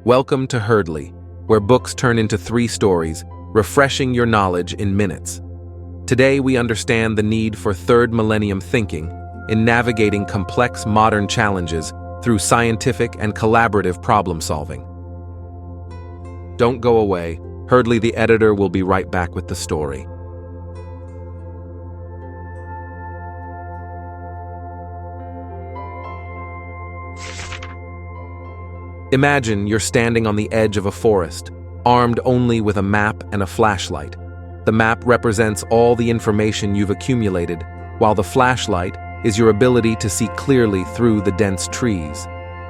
Welcome to Herdley, where books turn into 3 stories, refreshing your knowledge in minutes. Today we understand the need for third millennium thinking in navigating complex modern challenges through scientific and collaborative problem solving. Don't go away. Herdley the editor will be right back with the story. Imagine you're standing on the edge of a forest, armed only with a map and a flashlight. The map represents all the information you've accumulated, while the flashlight is your ability to see clearly through the dense trees.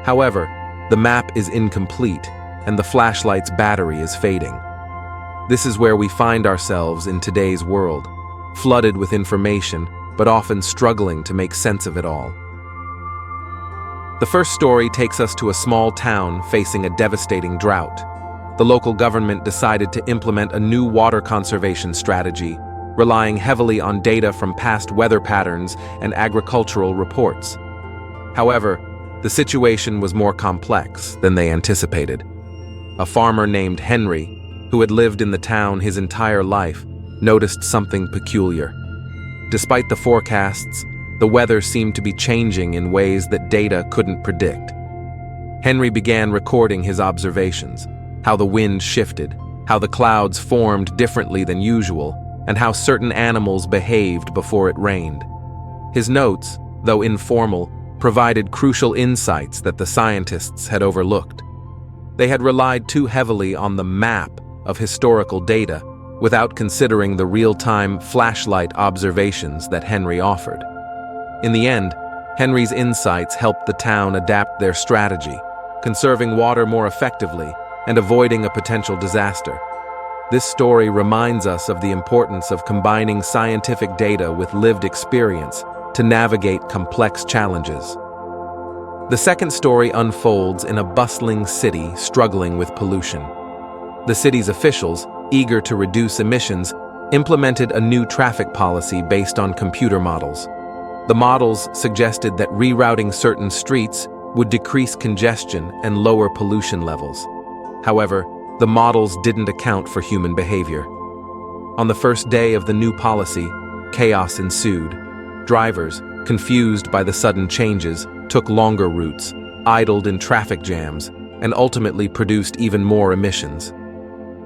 However, the map is incomplete, and the flashlight's battery is fading. This is where we find ourselves in today's world, flooded with information, but often struggling to make sense of it all. The first story takes us to a small town facing a devastating drought. The local government decided to implement a new water conservation strategy, relying heavily on data from past weather patterns and agricultural reports. However, the situation was more complex than they anticipated. A farmer named Henry, who had lived in the town his entire life, noticed something peculiar. Despite the forecasts, the weather seemed to be changing in ways that data couldn't predict. Henry began recording his observations, how the wind shifted, how the clouds formed differently than usual, and how certain animals behaved before it rained. His notes, though informal, provided crucial insights that the scientists had overlooked. They had relied too heavily on the map of historical data without considering the real-time flashlight observations that Henry offered. In the end, Henry's insights helped the town adapt their strategy, conserving water more effectively and avoiding a potential disaster. This story reminds us of the importance of combining scientific data with lived experience to navigate complex challenges. The second story unfolds in a bustling city struggling with pollution. The city's officials, eager to reduce emissions, implemented a new traffic policy based on computer models. The models suggested that rerouting certain streets would decrease congestion and lower pollution levels. However, the models didn't account for human behavior. On the first day of the new policy, chaos ensued. Drivers, confused by the sudden changes, took longer routes, idled in traffic jams, and ultimately produced even more emissions.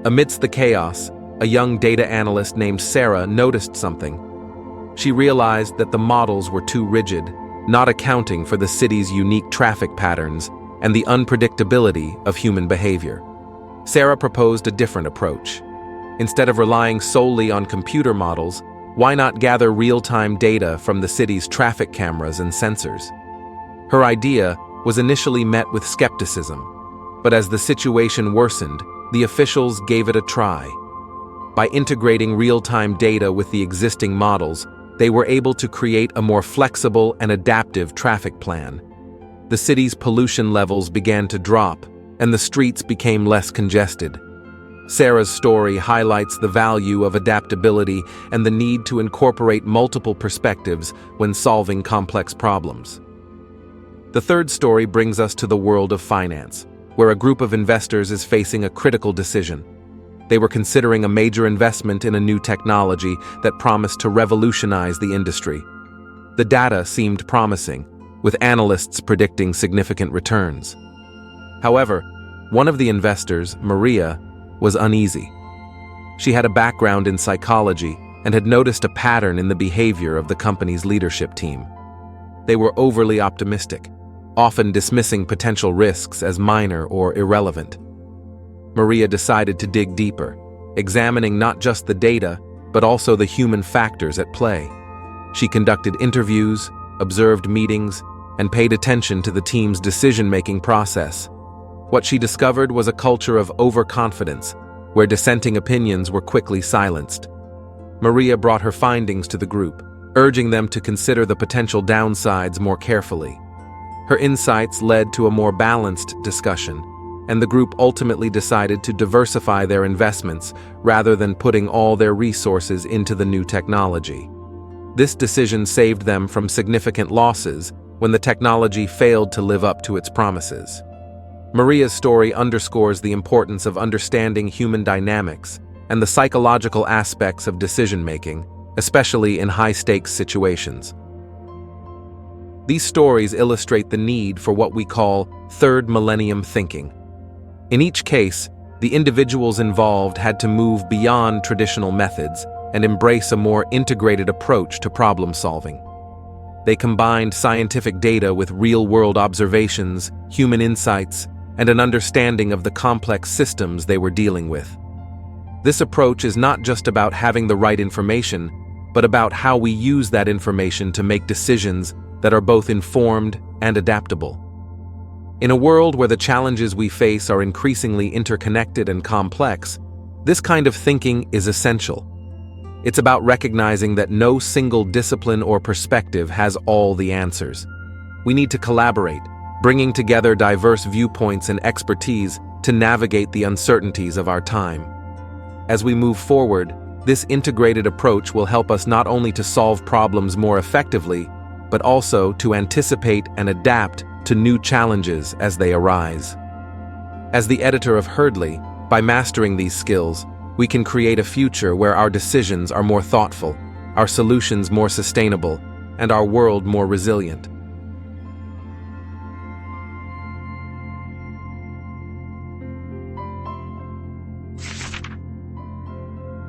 Amidst the chaos, a young data analyst named Sarah noticed something. She realized that the models were too rigid, not accounting for the city's unique traffic patterns and the unpredictability of human behavior. Sarah proposed a different approach. Instead of relying solely on computer models, why not gather real-time data from the city's traffic cameras and sensors? Her idea was initially met with skepticism, but as the situation worsened, the officials gave it a try. By integrating real-time data with the existing models, they were able to create a more flexible and adaptive traffic plan. The city's pollution levels began to drop, and the streets became less congested. Sarah's story highlights the value of adaptability and the need to incorporate multiple perspectives when solving complex problems. The third story brings us to the world of finance, where a group of investors is facing a critical decision. They were considering a major investment in a new technology that promised to revolutionize the industry. The data seemed promising, with analysts predicting significant returns. However, one of the investors, Maria, was uneasy. She had a background in psychology and had noticed a pattern in the behavior of the company's leadership team. They were overly optimistic, often dismissing potential risks as minor or irrelevant. Maria decided to dig deeper, examining not just the data, but also the human factors at play. She conducted interviews, observed meetings, and paid attention to the team's decision-making process. What she discovered was a culture of overconfidence, where dissenting opinions were quickly silenced. Maria brought her findings to the group, urging them to consider the potential downsides more carefully. Her insights led to a more balanced discussion, and the group ultimately decided to diversify their investments rather than putting all their resources into the new technology. This decision saved them from significant losses when the technology failed to live up to its promises. Maria's story underscores the importance of understanding human dynamics and the psychological aspects of decision-making, especially in high-stakes situations. These stories illustrate the need for what we call third millennium thinking. In each case, the individuals involved had to move beyond traditional methods and embrace a more integrated approach to problem-solving. They combined scientific data with real-world observations, human insights, and an understanding of the complex systems they were dealing with. This approach is not just about having the right information, but about how we use that information to make decisions that are both informed and adaptable. In a world where the challenges we face are increasingly interconnected and complex, this kind of thinking is essential. It's about recognizing that no single discipline or perspective has all the answers. We need to collaborate, bringing together diverse viewpoints and expertise to navigate the uncertainties of our time. As we move forward, this integrated approach will help us not only to solve problems more effectively, but also to anticipate and adapt to new challenges as they arise. As the editor of Herdly, by mastering these skills, we can create a future where our decisions are more thoughtful, our solutions more sustainable, and our world more resilient.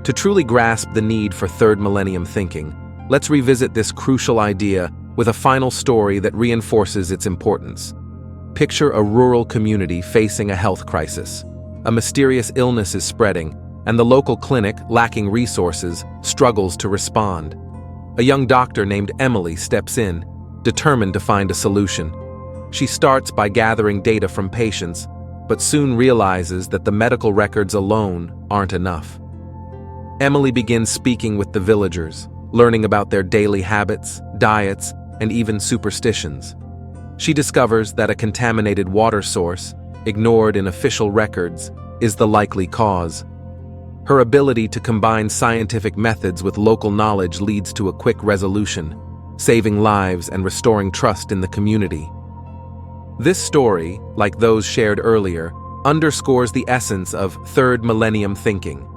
To truly grasp the need for third millennium thinking, let's revisit this crucial idea with a final story that reinforces its importance. Picture a rural community facing a health crisis. A mysterious illness is spreading, and the local clinic, lacking resources, struggles to respond. A young doctor named Emily steps in, determined to find a solution. She starts by gathering data from patients, but soon realizes that the medical records alone aren't enough. Emily begins speaking with the villagers, learning about their daily habits, diets, and even superstitions. She discovers that a contaminated water source, ignored in official records, is the likely cause. Her ability to combine scientific methods with local knowledge leads to a quick resolution, saving lives and restoring trust in the community. This story, like those shared earlier, underscores the essence of third millennium thinking.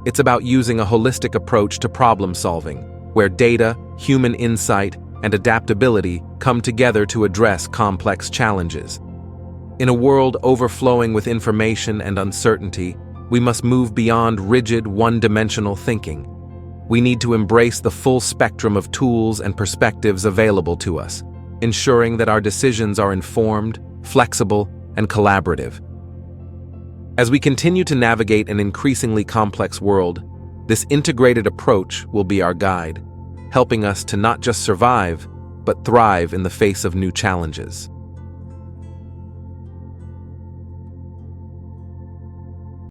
It's about using a holistic approach to problem solving, where data, human insight, and adaptability come together to address complex challenges. In a world overflowing with information and uncertainty, we must move beyond rigid, one-dimensional thinking. We need to embrace the full spectrum of tools and perspectives available to us, ensuring that our decisions are informed, flexible, and collaborative. As we continue to navigate an increasingly complex world, this integrated approach will be our guide, helping us to not just survive, but thrive in the face of new challenges.